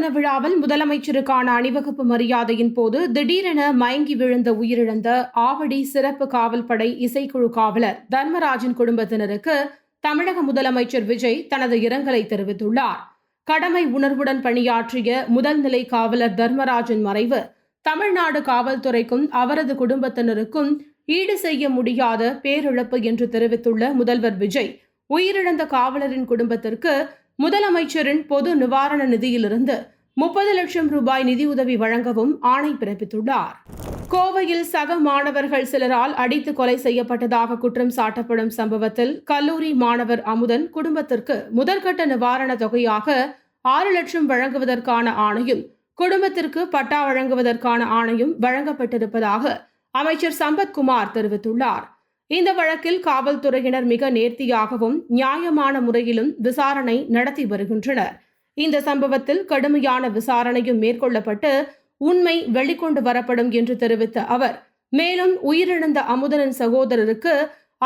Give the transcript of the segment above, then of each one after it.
தின விழாவில் முதலமைச்சருக்கான அணிவகுப்பு மரியாதையின் போது திடீரென மயங்கி விழுந்த உயிரிழந்த ஆவடி சிறப்பு காவல் படை இசைக்குழு காவலர் தர்மராஜின் குடும்பத்தினருக்கு தமிழக முதலமைச்சர் விஜய் தனது இரங்கலை தெரிவித்துள்ளார். கடமை உணர்வுடன் பணியாற்றிய முதல்நிலை காவலர் தர்மராஜின் மறைவு தமிழ்நாடு காவல்துறைக்கும் அவரது குடும்பத்தினருக்கும் ஈடு செய்ய முடியாத பேரிழப்பு என்று தெரிவித்துள்ள முதல்வர் விஜய், உயிரிழந்த காவலரின் குடும்பத்திற்கு முதலமைச்சரின் பொது நிவாரண நிதியிலிருந்து 30 லட்சம் ரூபாய் நிதியுதவி வழங்கவும் ஆணை பிறப்பித்துள்ளார். கோவையில் சக மாணவர்கள் சிலரால் அடித்து கொலை செய்யப்பட்டதாக குற்றம் சாட்டப்படும் சம்பவத்தில் கல்லூரி மாணவர் அமுதன் குடும்பத்திற்கு முதற்கட்ட நிவாரண தொகையாக 6 லட்சம் வழங்குவதற்கான ஆணையும் குடும்பத்திற்கு பட்டா வழங்குவதற்கான ஆணையும் வழங்கப்பட்டிருப்பதாக அமைச்சர் சம்பத்குமார் தெரிவித்துள்ளார். இந்த வழக்கில் காவல்துறையினர் மிக நேர்த்தியாகவும் நியாயமான முறையிலும் விசாரணை நடத்தி வருகின்றனர். இந்த சம்பவத்தில் கடுமையான விசாரணையும் மேற்கொள்ளப்பட்டு உண்மை வெளிக்கொண்டு வரப்படும் என்று தெரிவித்த அவர், மேலும் உயிரிழந்த அமுதனின் சகோதரருக்கு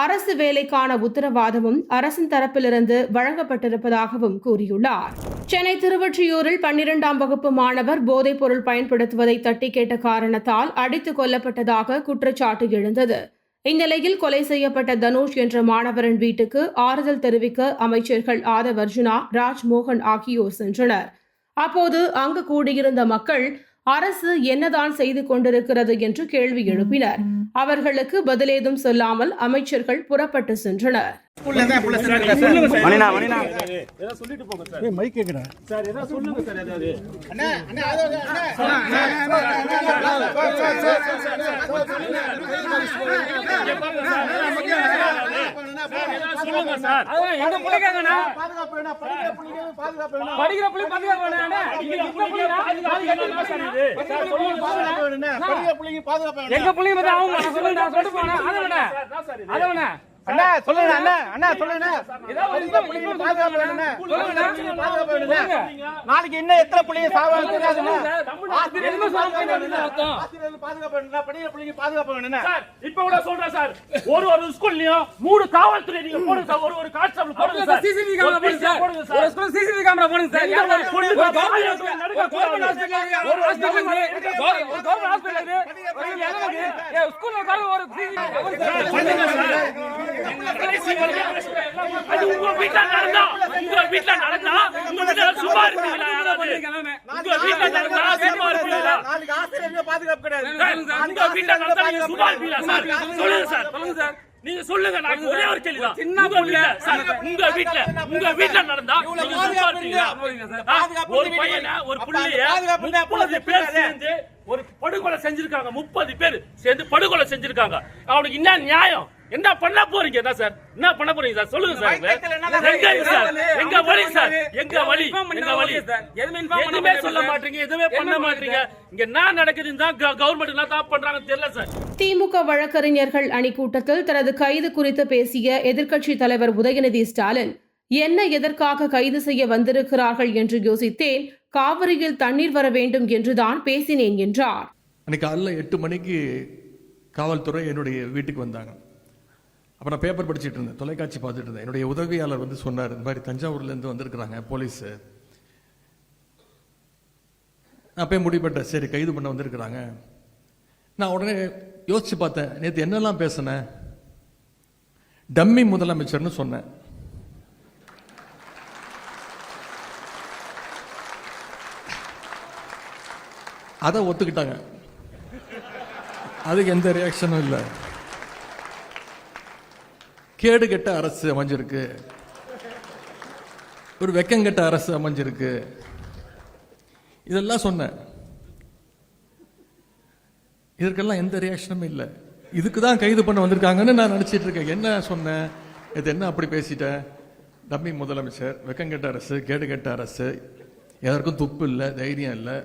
அரசு வேலைக்கான உத்தரவாதமும் அரசின் தரப்பிலிருந்து வழங்கப்பட்டிருப்பதாகவும் கூறியுள்ளார். சென்னை திருவொற்றியூரில் 12ஆம் வகுப்பு மாணவர் போதைப் பொருள் பயன்படுத்துவதை தட்டி கேட்ட காரணத்தால் அடித்துக் கொல்லப்பட்டதாக குற்றச்சாட்டு எழுந்தது. இந்நிலையில் கொலை செய்யப்பட்ட தனுஷ் என்ற மாணவரின் வீட்டுக்கு ஆறுதல் தெரிவிக்க அமைச்சர்கள் ஆதவ் அர்ஜுனா, ராஜ்மோகன் ஆகியோர் சென்றனர். அப்போது அங்கு கூடியிருந்த மக்கள் அரசு என்னதான் செய்து கொண்டிருக்கிறது என்று கேள்வி எழுப்பினர். அவர்களுக்கு பதிலேதும் சொல்லாமல் அமைச்சர்கள் புறப்பட்டு சென்றனர். அண்ணா சொல்லுங்க அண்ணா சொல்லுங்க நாளைக்கு இன்னும் எத்தனை பிள்ளைங்க சாவாங்க தெரியாதுண்ணா. இப்ப கூட சொல்றேன் சார், ஒரு ஸ்கூல்லயும் 3 காவல்துறை நீங்க போடுங்க சார், ஒரு கான்ஸ்டபிள் போடுங்க சார், சிசிடிவி கேமரா போடுங்க சார், ஒரு ஸ்கூல் சிசிடிவி கேமரா போடுங்க சார். நீங்க சொல்லுங்க, நான் ஒரே ஒரு கேள்விதான். உங்க வீட்ல நடந்தா ஒரு பையனை ஒரு புள்ளைய 30 பேர் சேர்ந்து ஒரு படுகொலை செஞ்சிருக்காங்க. 30 பேர் சேர்ந்து படுகொலை செஞ்சிருக்காங்க. அவனுக்கு என்ன நியாயம்? என்ன பண்ண போறீங்க? என்ன சார் என்ன பண்ண போறீங்க சார்? சொல்லுங்க சார். எங்க வழி சார், எங்க வழி எதுவுமே சொல்ல மாட்டீங்க, எதுவுமே பண்ண மாட்டீங்க. இங்க என்ன நடக்குதுன்னு தான் கவர்மெண்ட் என்ன தான் பண்றாங்க தெரியல சார். திமுக வழக்கறிஞர்கள் அணி கூட்டத்தில் தனது கைது குறித்து பேசிய எதிர்க்கட்சி தலைவர் உதயநிதி ஸ்டாலின், என்ன எதற்காக கைது செய்ய வந்திருக்கிறார்கள் என்று யோசித்தேன். காவிரியில் தண்ணீர் வர வேண்டும் என்றுதான் பேசினேன் என்றார். அன்னைக்கு காலையில் 8 மணிக்கு காவல்துறை என்னுடைய வீட்டுக்கு வந்தாங்க. அப்புறம் நான் பேப்பர் படிச்சுட்டு இருந்தேன், தொலைக்காட்சி பார்த்துட்டு இருந்தேன். என்னுடைய உதவியாளர் வந்து சொன்னார், இந்த மாதிரி தஞ்சாவூர்லேருந்து வந்திருக்கிறாங்க போலீஸு. நான் போய் முடிப்பட்டேன், சரி கைது பண்ண வந்திருக்கிறாங்க. நான் உடனே யோசிச்சு பார்த்தேன், நேற்று என்னெல்லாம் பேசினேன். டம்மி முதலமைச்சர்னு சொன்னேன். அதை ஒத்துக்கிட்டாங்க. அதுக்கு எந்த ரியாக்ஷனும் இல்லை. கேடு கெட்ட அரசு அமைஞ்சிருக்கு, ஒரு வெக்கங்கெட்ட அரசு அமைஞ்சிருக்கு, இதெல்லாம் சொன்னேன். இதற்கெல்லாம் எந்த ரியாக்ஷனும் இல்லை. இதுக்கு தான் கைது பண்ண வந்திருக்காங்கன்னு நான் நினச்சிட்டு இருக்கேன். என்ன சொன்னேன்? இது என்ன அப்படி பேசிட்டேன்? டம்மி முதலமைச்சர், வெக்கங்கெட்ட அரசு, கேடு கெட்ட அரசு, எதற்கும் துப்பு இல்லை, தைரியம் இல்லை,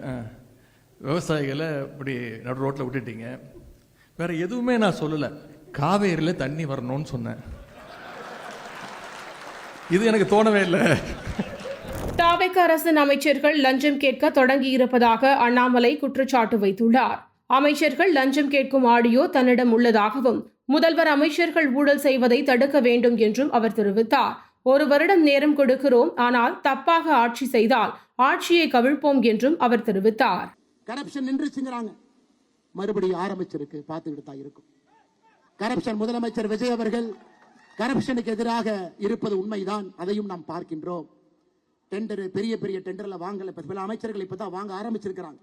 விவசாயிகளை இப்படி நடு ரோட்டில் விட்டுட்டீங்க. வேற எதுவுமே நான் சொல்லலை. காவேரியில் தண்ணி வரணும்னு சொன்னேன். இது எனக்கு தோணவே இல்லை. தாவேக அரசின் அமைச்சர்கள் லஞ்சம் கேட்க தொடங்கியிருப்பதாக அண்ணாமலை குற்றச்சாட்டு வைத்துள்ளார். அமைச்சர்கள் லஞ்சம் கேட்கும் ஆடியோ தன்னிடம் உள்ளதாகவும் முதல்வர் அமைச்சர்கள் ஊழல் செய்வதை தடுக்க வேண்டும் என்றும் அவர் தெரிவித்தார். 1 வருடம் நேரம் கொடுக்கிறோம், ஆனால் தப்பாக ஆட்சி செய்தால் ஆட்சியை கவிழ்ப்போம் என்றும் அவர் தெரிவித்தார். கரப்ஷன் நின்றுச்சுங்கிறாங்க, மறுபடியும் ஆரம்பிச்சிருக்கு, பார்த்துக்கிட்டு தான் இருக்கும். கரப்ஷன் முதலமைச்சர் விஜய் அவர்கள் கரப்ஷனுக்கு எதிராக இருப்பது உண்மைதான், அதையும் நாம் பார்க்கின்றோம். டெண்டர் பெரிய பெரிய டெண்டர்ல வாங்கல, பல அமைச்சர்கள் இப்பதான் வாங்க ஆரம்பிச்சிருக்கிறாங்க.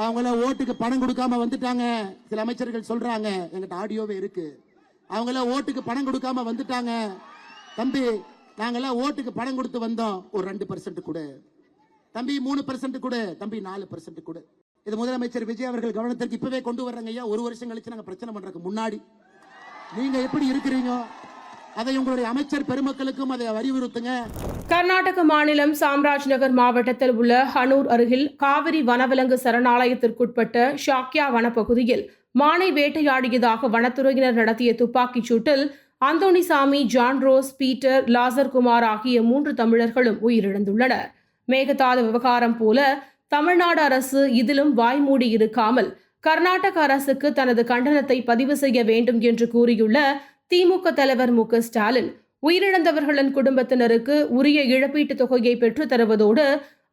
அவங்கள ஓட்டுக்கு பணம் கொடுக்காம வந்துட்டாங்க. சில அமைச்சர்கள் சொல்றாங்க, எங்கிட்ட ஆடியோவே இருக்கு, அவங்கள ஓட்டுக்கு பணம் கொடுக்காம வந்துட்டாங்க. தம்பி, நாங்கெல்லாம் ஓட்டுக்கு பணம் கொடுத்து வந்தோம், ஒரு 2% கொடு தம்பி, 3% கொடு தம்பி, 4% கொடு. இது முதலமைச்சர் விஜய் அவர்கள் கவனத்திற்கு இப்பவே கொண்டு வர்றாங்க ஐயா. 1 வருஷம் கழிச்சு நாங்க பிரச்சனை பண்றதுக்கு முன்னாடி நீங்க எப்படி இருக்கிறீங்க, அதை உங்களுடைய அமைச்சர் பெருமக்களுக்கும் அதை வலியுறுத்துங்க. கர்நாடக மாநிலம் சாம்ராஜ் நகர் மாவட்டத்தில் உள்ள ஹனூர் அருகில் காவிரி வனவிலங்கு சரணாலயத்திற்குட்பட்ட ஷாக்யா வனப்பகுதியில் மானை வேட்டையாடியதாக வனத்துறையினர் நடத்திய துப்பாக்கிச் சூட்டில் அந்தோணிசாமி, ஜான் ரோஸ், பீட்டர், லாசர் குமார் ஆகிய 3 தமிழர்களும் உயிரிழந்துள்ளனர். மேகதாது விவகாரம் போல தமிழ்நாடு அரசு இதிலும் வாய்மூடி இருக்காமல் கர்நாடக அரசுக்கு தனது கண்டனத்தை பதிவு செய்ய வேண்டும் என்று கூறியுள்ள திமுக தலைவர் மு க ஸ்டாலின், உயிரிழந்தவர்களின் குடும்பத்தினருக்கு உரிய இழப்பீட்டுத் தொகையை பெற்றுத் தருவதோடு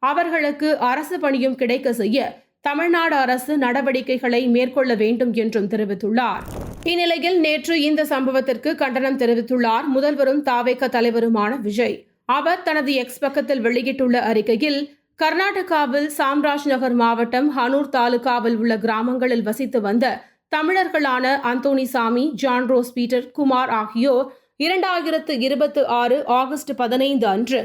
அவர்களுக்கு அரசு பணியும் கிடைக்க செய்ய தமிழ்நாடு அரசு நடவடிக்கைகளை மேற்கொள்ள வேண்டும் என்றும் தெரிவித்துள்ளார். இந்நிலையில் நேற்று இந்த சம்பவத்திற்கு கண்டனம் தெரிவித்துள்ளார் முதல்வரும் தாவேக தலைவருமான விஜய். அவர் தனது எக்ஸ் பக்கத்தில் வெளியிட்டுள்ள அறிக்கையில், கர்நாடகாவில் சாம்ராஜ் நகர் மாவட்டம் ஹனூர் தாலுகாவில் உள்ள கிராமங்களில் வசித்து வந்த தமிழர்களான Anthonysamy, John Rose, Peter, Kumar ஆகியோர் 2026 ஆகஸ்ட் 15 அன்று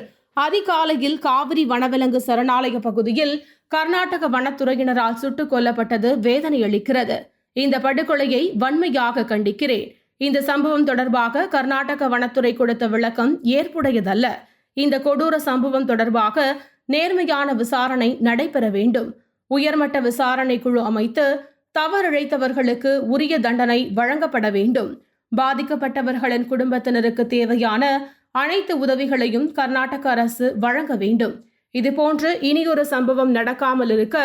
அதிகாலையில் காவிரி வனவிலங்கு சரணாலய பகுதியில் கர்நாடக வனத்துறையினரால் சுட்டுக் கொல்லப்பட்டது வேதனை அளிக்கிறது. இந்த படுகொலையை வன்மையாக கண்டிக்கிறேன். இந்த சம்பவம் தொடர்பாக கர்நாடக வனத்துறை கொடுத்த விளக்கம் ஏற்புடையதல்ல. இந்த கொடூர சம்பவம் தொடர்பாக நேர்மையான விசாரணை நடைபெற வேண்டும். உயர்மட்ட விசாரணை குழு அமைத்து தவறிழைத்தவர்களுக்கு உரிய தண்டனை வழங்கப்பட வேண்டும். பாதிக்கப்பட்டவர்களின் குடும்பத்தினருக்கு தேவையான அனைத்து உதவிகளையும் கர்நாடக அரசு வழங்க வேண்டும். இதுபோன்று இனியொரு சம்பவம் நடக்காமல் இருக்க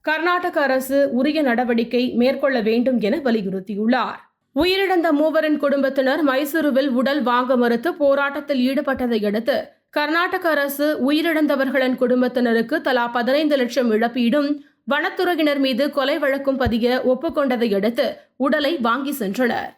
கர்நாடக அரசு உரிய நடவடிக்கை மேற்கொள்ள வேண்டும் என வலியுறுத்தியுள்ளார். உயிரிழந்த 3 குடும்பத்தினர் மைசூருவில் உடல் வாங்க மறுத்து போராட்டத்தில் ஈடுபட்டதை அடுத்து கர்நாடக அரசு உயிரிழந்தவர்களின் குடும்பத்தினருக்கு தலா 15 லட்சம் இழப்பீடும் வனத்துறையினர் மீது கொலை வழக்கும் பதிய ஒப்புக்கொண்டதை அடுத்து உடலை வாங்கி சென்றனர்.